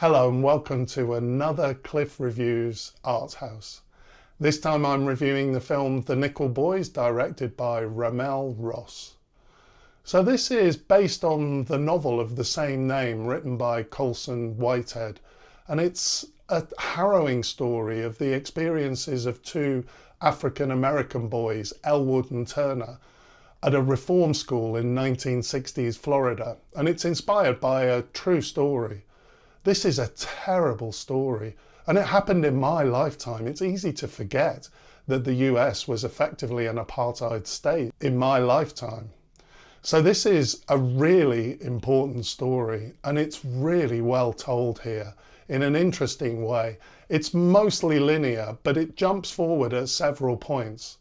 Hello and welcome to another Cliff Reviews Art House. This time I'm reviewing the film The Nickel Boys, directed by RaMell Ross. So this is based on the novel of the same name written by Colson Whitehead, and it's a harrowing story of the experiences of two African American boys, Elwood and Turner, at a reform school in 1960s Florida, and it's inspired by a true story. This is a terrible story, and it happened in my lifetime. It's easy to forget that the US was effectively an apartheid state in my lifetime. So this is a really important story, and it's really well told here in an interesting way. It's mostly linear, but it jumps forward at several points.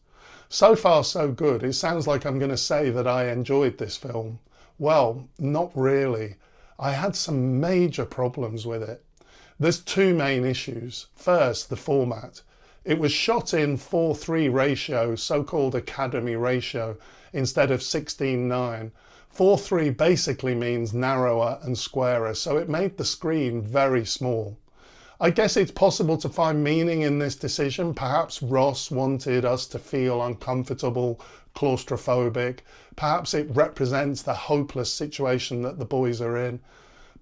So far, so good. It sounds like I'm going to say that I enjoyed this film. Well, not really. I had some major problems with it. There's two main issues. First, the format. It was shot in 4:3 ratio, so-called Academy ratio, instead of 16:9. 4:3 basically means narrower and squarer, so it made the screen very small. I guess it's possible to find meaning in this decision. Perhaps Ross wanted us to feel uncomfortable, claustrophobic. Perhaps it represents the hopeless situation that the boys are in.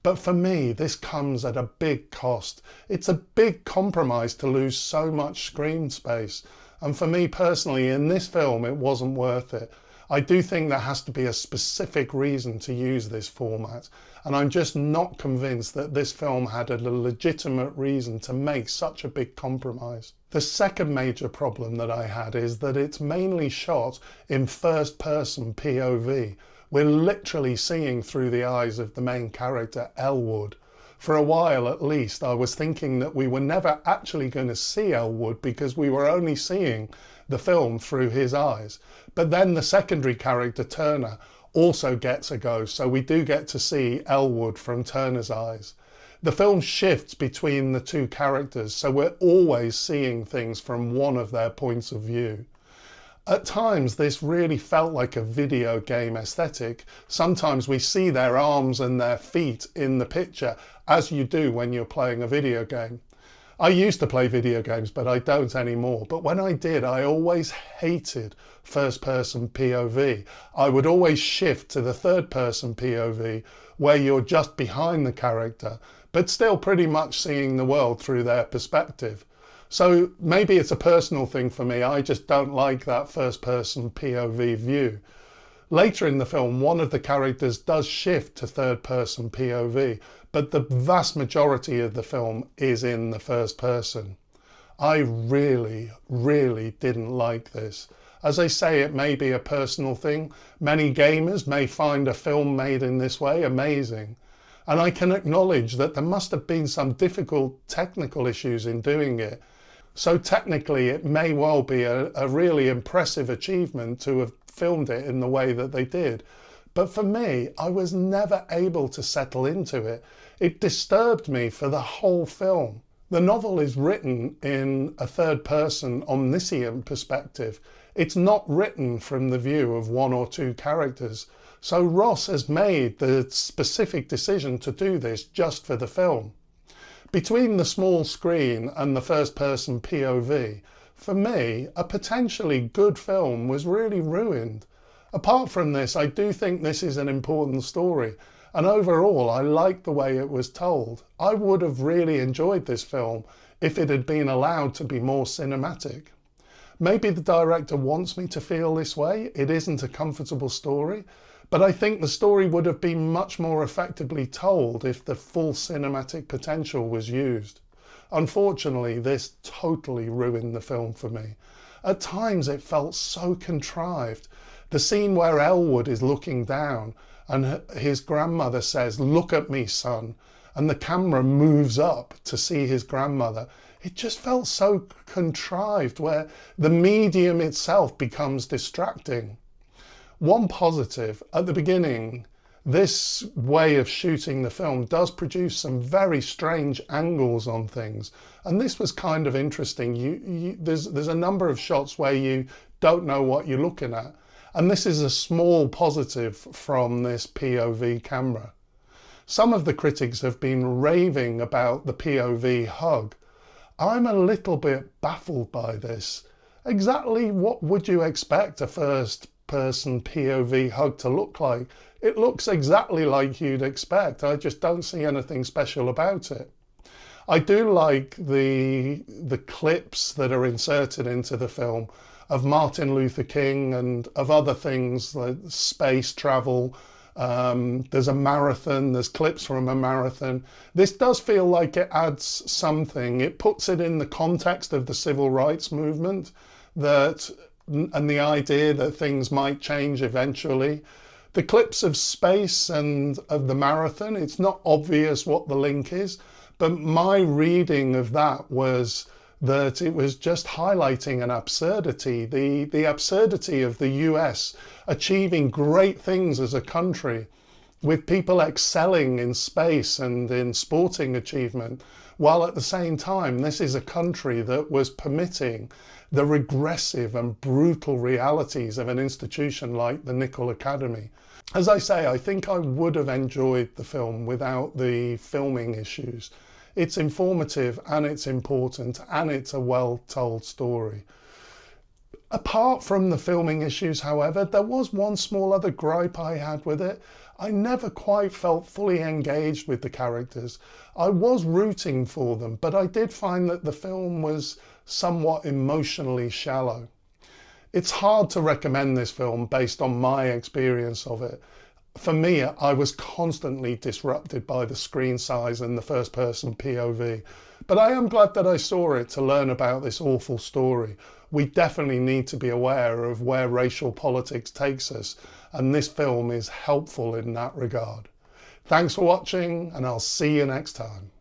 But for me, this comes at a big cost. It's a big compromise to lose so much screen space. And for me personally, in this film, it wasn't worth it. I do think there has to be a specific reason to use this format, and I'm just not convinced that this film had a legitimate reason to make such a big compromise. The second major problem that I had is that it's mainly shot in first-person POV. We're literally seeing through the eyes of the main character, Elwood. For a while at least, I was thinking that we were never actually going to see Elwood because we were only seeing the film through his eyes. But then the secondary character, Turner, also gets a go, so we do get to see Elwood from Turner's eyes. The film shifts between the two characters, so we're always seeing things from one of their points of view. At times this really felt like a video game aesthetic. Sometimes we see their arms and their feet in the picture, as you do when you're playing a video game. I used to play video games, but I don't anymore. But when I did, I always hated first-person POV. I would always shift to the third-person POV, where you're just behind the character, but still pretty much seeing the world through their perspective. So maybe it's a personal thing for me. I just don't like that first-person POV view. Later in the film, one of the characters does shift to third-person POV, but the vast majority of the film is in the first person. I really didn't like this. As I say, it may be a personal thing. Many gamers may find a film made in this way amazing. And I can acknowledge that there must have been some difficult technical issues in doing it. So technically, it may well be a really impressive achievement to have filmed it in the way that they did. But for me, I was never able to settle into it. It disturbed me for the whole film. The novel is written in a third-person omniscient perspective. It's not written from the view of one or two characters. So Ross has made the specific decision to do this just for the film. Between the small screen and the first-person POV, for me, a potentially good film was really ruined. Apart from this, I do think this is an important story, and overall I like the way it was told. I would have really enjoyed this film if it had been allowed to be more cinematic. Maybe the director wants me to feel this way. It isn't a comfortable story, but I think the story would have been much more effectively told if the full cinematic potential was used. Unfortunately, this totally ruined the film for me. At times it felt so contrived. The scene where Elwood is looking down and his grandmother says, "Look at me, son," and the camera moves up to see his grandmother. It just felt so contrived, where the medium itself becomes distracting. One positive, at the beginning, this way of shooting the film does produce some very strange angles on things, and this was kind of interesting. There's a number of shots where you don't know what you're looking at, and this is a small positive from this POV camera. Some of the critics have been raving about the POV hug. I'm a little bit baffled by this. Exactly what would you expect a first-person POV hug to look like? It looks exactly like you'd expect. I just don't see anything special about it. I do like the clips that are inserted into the film of Martin Luther King and of other things like space travel. There's a marathon, there's clips from a marathon. This does feel like it adds something. It puts it in the context of the civil rights movement and the idea that things might change eventually. The clips of space and of the marathon, it's not obvious what the link is, but my reading of that was that it was just highlighting an absurdity, the absurdity of the US achieving great things as a country, with people excelling in space and in sporting achievement, while at the same time this is a country that was permitting the regressive and brutal realities of an institution like the Nickel Academy. As I say, I think I would have enjoyed the film without the filming issues. It's informative and it's important and it's a well-told story. Apart from the filming issues, however, there was one small other gripe I had with it. I never quite felt fully engaged with the characters. I was rooting for them, but I did find that the film was somewhat emotionally shallow. It's hard to recommend this film based on my experience of it. For me, I was constantly disrupted by the screen size and the first person POV. But I am glad that I saw it to learn about this awful story. We definitely need to be aware of where racial politics takes us, and this film is helpful in that regard. Thanks for watching, and I'll see you next time.